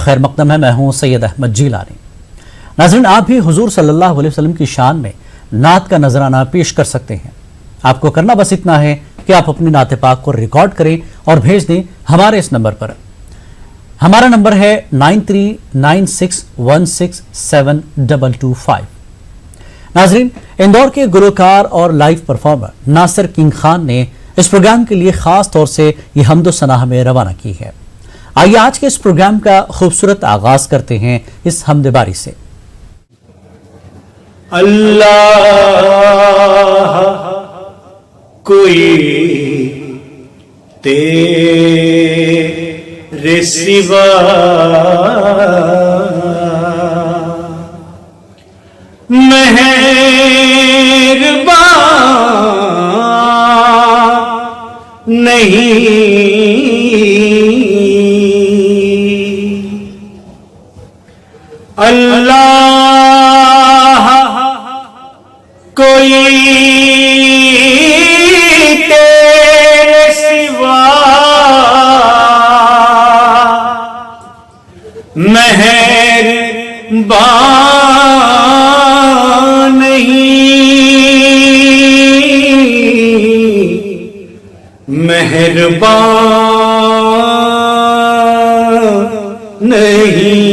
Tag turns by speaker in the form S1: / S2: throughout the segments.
S1: خیر مقدم ہے، میں ہوں سید احمد جیلانی۔ ناظرین، آپ بھی حضور صلی اللہ علیہ وسلم کی شان میں نعت کا نذرانہ پیش کر سکتے ہیں۔ آپ کو کرنا بس اتنا ہے کہ آپ اپنی نعت پاک کو ریکارڈ کریں اور بھیج دیں ہمارے اس نمبر پر۔ ہمارا نمبر ہے 9396167225۔ ناظرین، اندور کے گلوکار اور لائیو پرفارمر ناصر کنگ خان نے اس پروگرام کے لیے خاص طور سے یہ حمد و ثنا ہمیں روانہ کی ہے۔ آئیے آج کے اس پروگرام کا خوبصورت آغاز کرتے ہیں اس حمد باری سے۔
S2: اللہ کوئی تیرے سوا مہربان نہیں، اللہ کوئی تیرے سوا مہربان نہیں، مہربان نہیں۔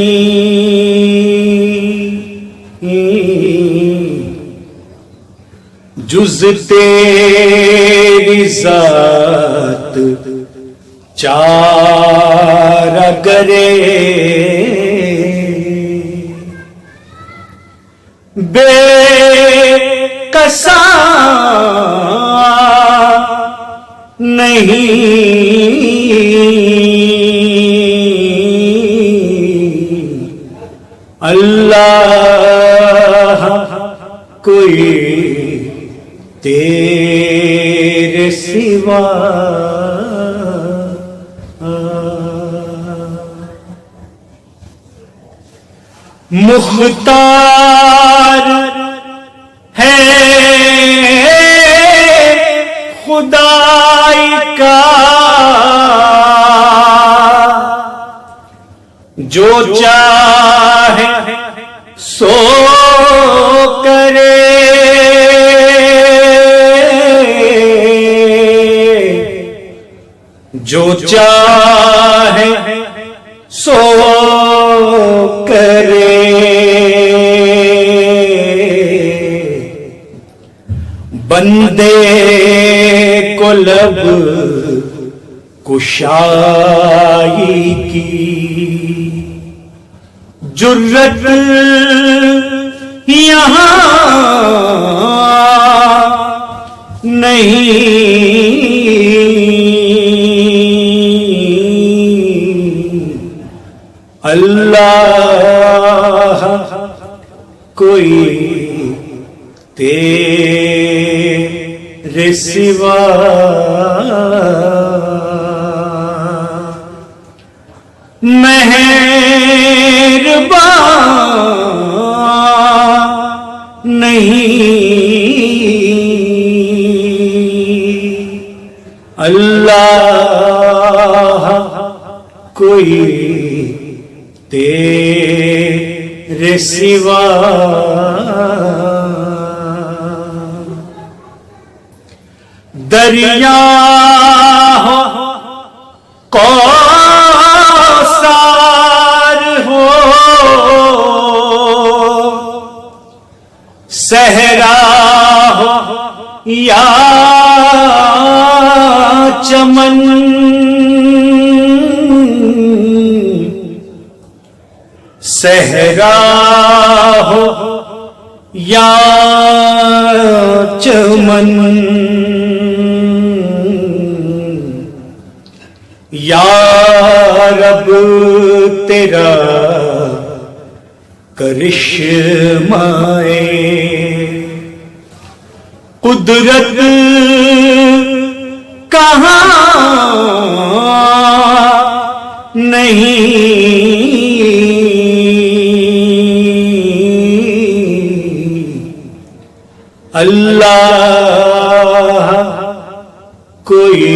S2: جز تیری ذات چارہ گرے بے کساں نہیں، اللہ کوئی تیرے سوا مختار ہے خدائی کا، جو چاہے سو کرے، جو چاہے سو کرے، بندے کو لب کشائی کی جرت یہاں نہیں، اللہ کوئی تیرے سوا مہربان نہیں، اللہ کوئی تیرے سوا دریا ہو کوثر ہو، صحرا ہو یا چمن، صحرا ہو یا چمن، یا رب تیرا کرشمائے قدرت کہاں نہیں، اللہ کوئی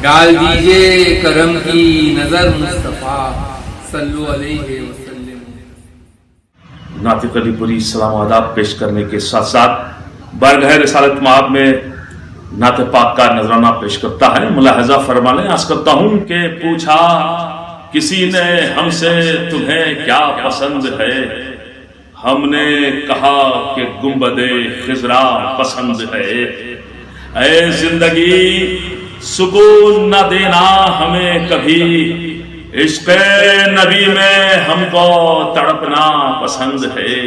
S3: ڈال دیجئے کرم کی نظر مصطفیٰ صلو علیہ وسلم۔
S4: ناطق علی پوری سلام و آداب پیش کرنے کے ساتھ ساتھ بارگاہ رسالت مآب میں نعت پاک کا نذرانہ پیش کرتا ہے۔ ملاحظہ فرما لیں، عرض کرتا ہوں کہ پوچھا کسی نے ہم سے تمہیں کیا پسند ہے، ہم نے کہا کہ گنبد خضرا پسند ہے۔ اے زندگی سکون نہ دینا ہمیں کبھی، عشق نبی میں ہم کو تڑپنا پسند ہے،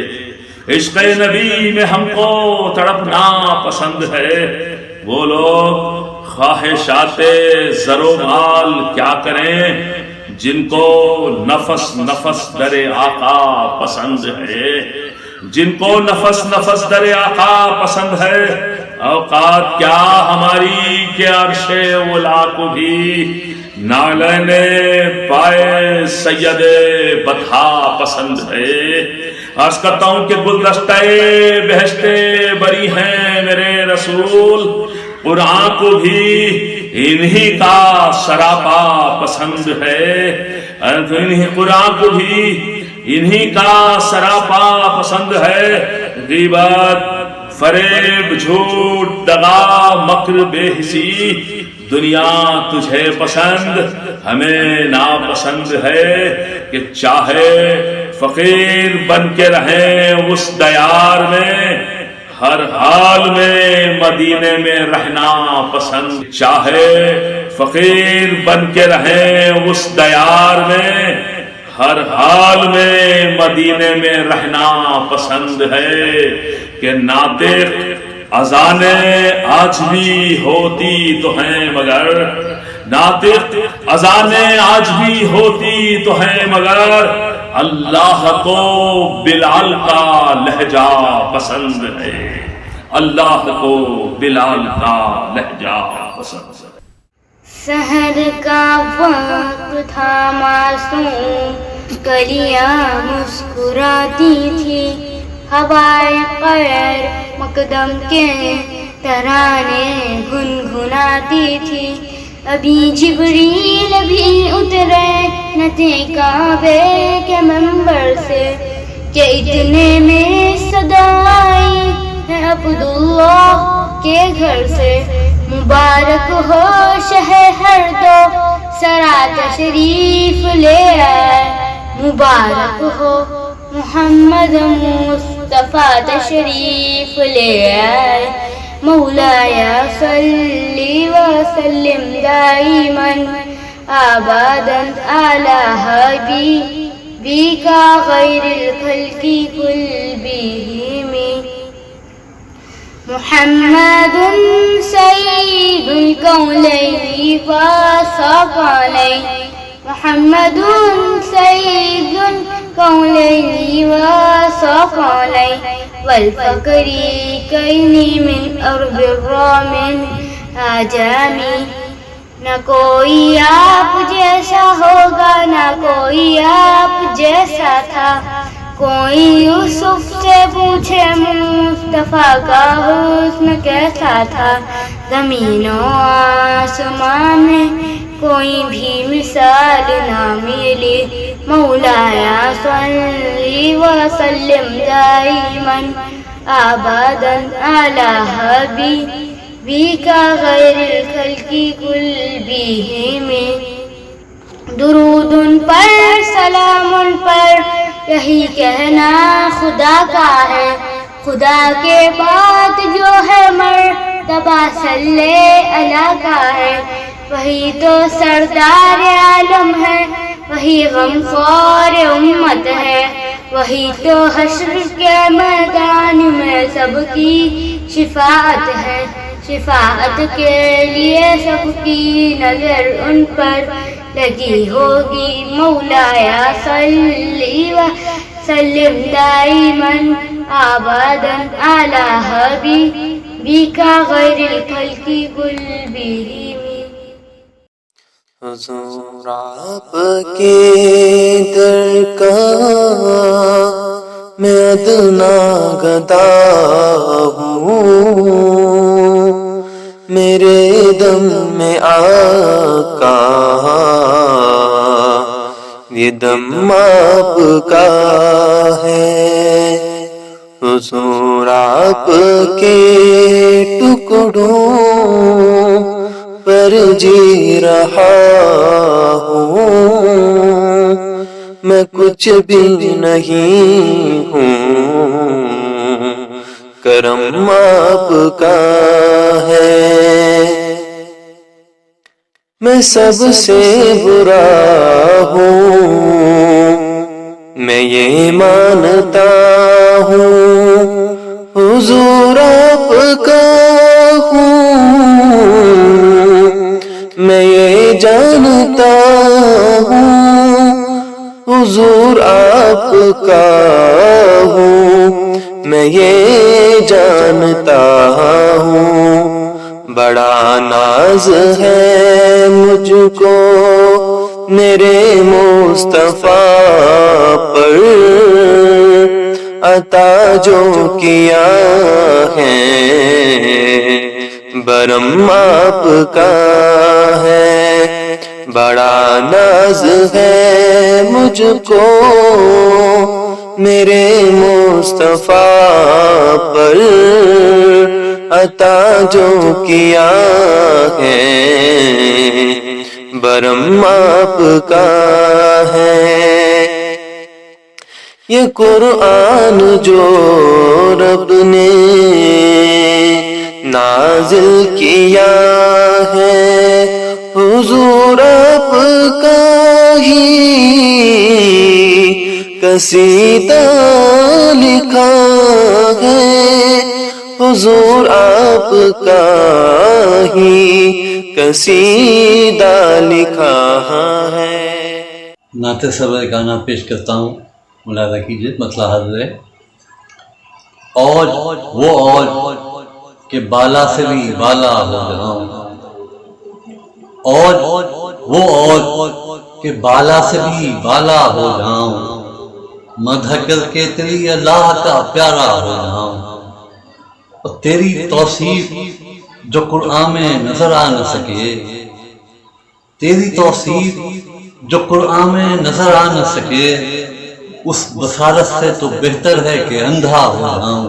S4: عشق نبی میں ہم کو تڑپنا پسند ہے۔ وہ لوگ خواہشات زر و مال کیا کریں جن کو نفس نفس در آقا پسند ہے، جن کو نفس نفس در آقا پسند ہے۔ اوقات کیا ہماری کہ عرش اولا کو بھی نالین پائے سید بطحا پسند ہے۔ عرض کرتا ہوں کہ گلدستہ بہشت بری ہیں میرے رسول، قرآن کو بھی انہی کا سراپا پسند ہے، قرآن کو بھی انہی کا سراپا پسند ہے۔ غیبت، فریب، جھوٹ، دغا، مکر، بے حسی، دنیا تجھے پسند ہمیں ناپسند ہے۔ کہ چاہے فقیر بن کے رہیں اس دیار میں، ہر حال میں مدینے میں رہنا پسند، چاہے فقیر بن کے رہیں اس دیار میں، ہر حال میں مدینے میں رہنا پسند ہے۔ کہ ناطق اذانیں آج بھی ہوتی تو ہیں مگر، ناطق اذانیں آج بھی ہوتی تو ہیں مگر، اللہ کو بلال کا لہجہ پسند ہے، اللہ کو بلال کا لہجہ پسند ہے۔
S5: سحر کا وقت تھا معصوم، کلیاں مسکراتی تھی، ہوائے غیر مقدم کے ترانے گنگناتی تھی۔ ابھی جبریل بھی اترے نہ تھے کعبے کے منبر سے، کہ اتنے میں صدا آئی ہے عبداللہ کے گھر سے۔ مبارک ہو شہ ہر دو سرا تشریف لے آئے، مبارک ہو محمد مصطفیٰ تشریف لے آئے۔ مولایا صلی وسلم دائما ابدا علی حبیبک غیر الخلق کلهم۔ محمد سید الکونین والثقلین، محمد سید الکونین والثقلین، والفقریقین من ارض الروم اعجمی۔ نہ کوئی آپ جیسا ہوگا، نہ کوئی آپ جیسا تھا، کوئی یوسف سے پوچھے مصطفیٰ کا حسن کیسا تھا۔ زمین و آسمان میں کوئی بھی مثال نہ ملی، مولایا صلی وسلم دائما ابدا علی حبیبک غیر الخلق کلهم۔ درود ان پر، سلام ان پر، یہی کہنا خدا کا ہے۔ خدا کے بعد جو ہے مرتبہ صلی اللہ کا ہے، وہی تو سردار عالم ہے، وہی غمخوار امت ہے، وہی تو حشر کے میدان میں سب کی شفاعت ہے۔ شفاعت کے لیے سب کی نظر ان پر لگی ہوگی، مولایا صلی وسلم دائما ابدا علی حبیبک غیر الخلق کلهم۔
S6: حضور آپ کے در کا میں ادنا گدا ہوں، میرے دم میں آقا، یہ دم آپ کا ہے، حضور آپ کے ٹکڑوں پر جی رہا ہوں، میں کچھ بھی نہیں ہوں، کرم آپ کا ہے۔ میں سب سے برا ہوں، میں یہ مانتا ہوں، حضور آپ کا ہوں، میں یہ جانتا ہوں، حضور آپ کا ہوں، میں یہ جانتا ہوں۔ بڑا ناز ہے مجھ کو میرے مصطفیٰ پر، عطا جو کیا ہے برم آپ کا ہے۔ بڑا ناز ہے مجھ کو میرے مصطفیٰ پر، عطا جو کیا ہے برم آپ کا ہے۔ یہ قرآن جو رب نے نازل کیا ہے، حضور آپ کا ہی قصیدہ لکھا ہے، حضور آپ کا ہی قصیدہ لکھا ہے۔
S7: نعت سرور گانا پیش کرتا ہوں، ملاحظہ کیجیے، مسئلہ حاضر ہے۔ اوج وہ اوج کہ بالا سے بھی بالا ہو جاؤں، اوج وہ اوج کہ بالا سے بھی بالا ہو جاؤں، مدح کر کے تیری اللہ کا پیارا ہو جاؤں، اور تیری توصیف جو قرآن میں نظر آ نہ سکے، تیری توصیف جو قرآن میں نظر آ نہ سکے، اس بصارت سے تو بہتر ہے کہ اندھا ہو جاؤں،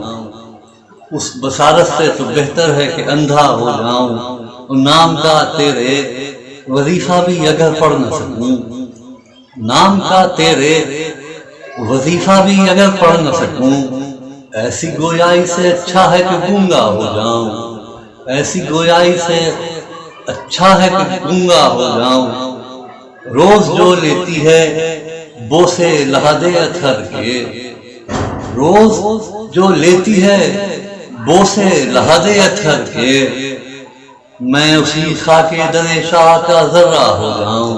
S7: اس بصارت سے تو بہتر ہے کہ اندھا ہو جاؤں، اور نام کا تیرے وظیفہ بھی اگر پڑھ نہ سکوں، نام کا تیرے وظیفہ بھی اگر پڑھ نہ سکوں، ایسی گویائی سے اچھا ہے کہ گونگا ہو جاؤں، ایسی گویائی سے اچھا ہے کہ گونگا ہو جاؤں، روز جو لیتی ہے بوسے لہادے اتھر کے، روز جو لیتی ہے بوسے لہادے اتھر کے، میں اسی خاک در شاہ کا ذرہ ہو جاؤں،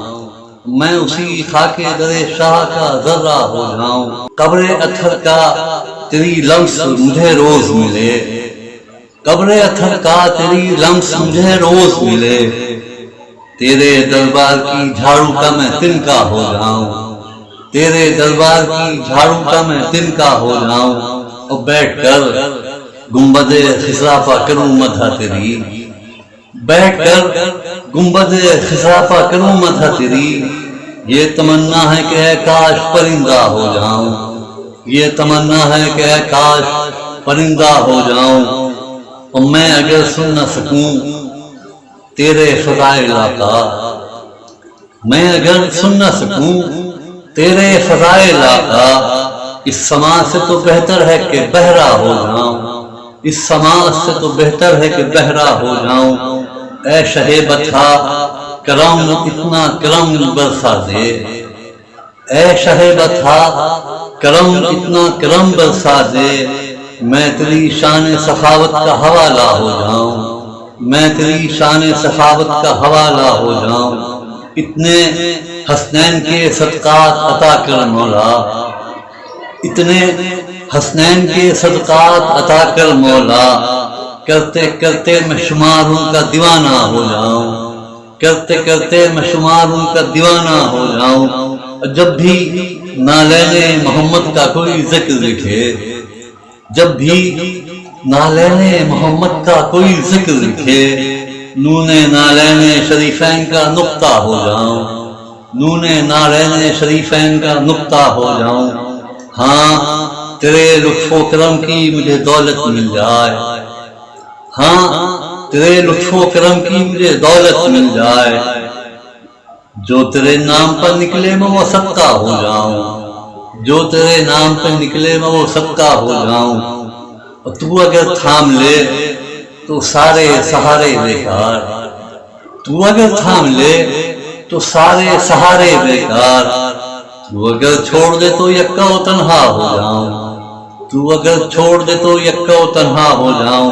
S7: میں اسی خاک در شاہ کا ذرہ ہو جاؤں، قبر اتھر کا تیری لمس مجھے روز ملے، قبر اتھر کا تیری لمس مجھے روز ملے، تیرے دربار کی جھاڑو کا میں تنکا ہو جاؤں، تیرے دربار کی جھاڑو کا میں تنکا ہو جاؤں، اور بیٹھ کر گنبد خضرا پا کروں مدح تیری، بیٹھ کر گنبد خضرا پا کروں مدح تیری، یہ تمنا ہے کہ اے کاش پرندہ ہو جاؤں، یہ تمنا ہے کہ اے کاش پرندہ ہو جاؤں، اور میں اگر سن نہ سکوں تیرے فضائل آقا، میں اگر سن نہ سکوں تیرے فضائل آقا، اس سماع سے تو بہتر ہے کہ بہرا ہو جاؤں، اس سماع سے تو بہتر ہے کہ بہرا ہو جاؤں، اے شہ بطحا کرم اتنا کرم برسا دے، اے شہ بطحا کرم اتنا کرم برسا دے، میں تیری شان سخاوت کا حوالہ ہو جاؤں، میں تیری شان سخاوت کا حوالہ ہو جاؤں، اتنے حسنین کے صدقات عطا کر مولا، اتنے حسنین کے صدقات عطا کر مولا، کرتے کرتے میں شمار ان کا دیوانہ ہو جاؤں، کرتے کرتے میں شمار ان کا دیوانہ ہو جاؤں، جب بھی نالین محمد کا کوئی ذکر لکھے، جب بھی نالین محمد کا کوئی ذکر لکھے، نون نالین شریفین کا نقطہ ہو جاؤں، نون نالین شریفین کا نقطہ ہو جاؤں۔ ہاں تیرے لطف و کرم کی مجھے دولت مل جائے، ہاں تیرے لطف و کرم کی مجھے دولت مل جائے، جو تیرے نام پر نکلے میں وہ صدقہ ہو جاؤں، جو تیرے نام پر نکلے میں وہ صدقہ ہو جاؤں۔ اور تو اگر تھام لے تو سارے سہارے بیکار، تو اگر تھام لے تو سارے سہارے بیکار، تو اگر چھوڑ دے تو یکا و تنہا ہو جاؤں، تو اگر چھوڑ دے تو یکا و تنہا ہو جاؤں۔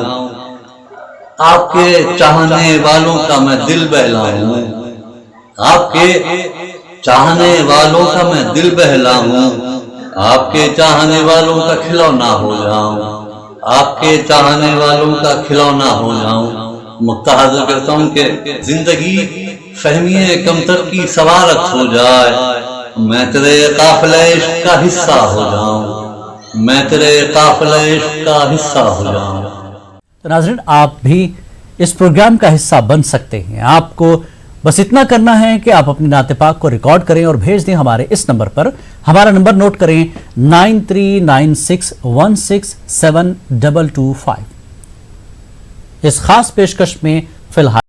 S7: آپ کے چاہنے والوں کا میں دل بہلاؤں، آپ کے چاہنے والوں کا میں دل بہلاؤں، آپ کے چاہنے والوں کا کھلونا ہو جاؤں، آپ کے چاہنے والوں کا کھلونا ہو جاؤں۔ متحد کرتا ہوں کہ زندگی فہمیے کمتر کی سوارت ہو جائے، میں تیرے قافلہ عشق کا حصہ ہو جاؤں، میں تیرے قافلہ عشق کا حصہ ہو جاؤں۔
S1: تو ناظرین آپ بھی اس پروگرام کا حصہ بن سکتے ہیں، آپ کو بس اتنا کرنا ہے کہ آپ اپنی نعت پاک کو ریکارڈ کریں اور بھیج دیں ہمارے اس نمبر پر۔ ہمارا نمبر نوٹ کریں 9396167225۔ اس خاص پیشکش میں فی الحال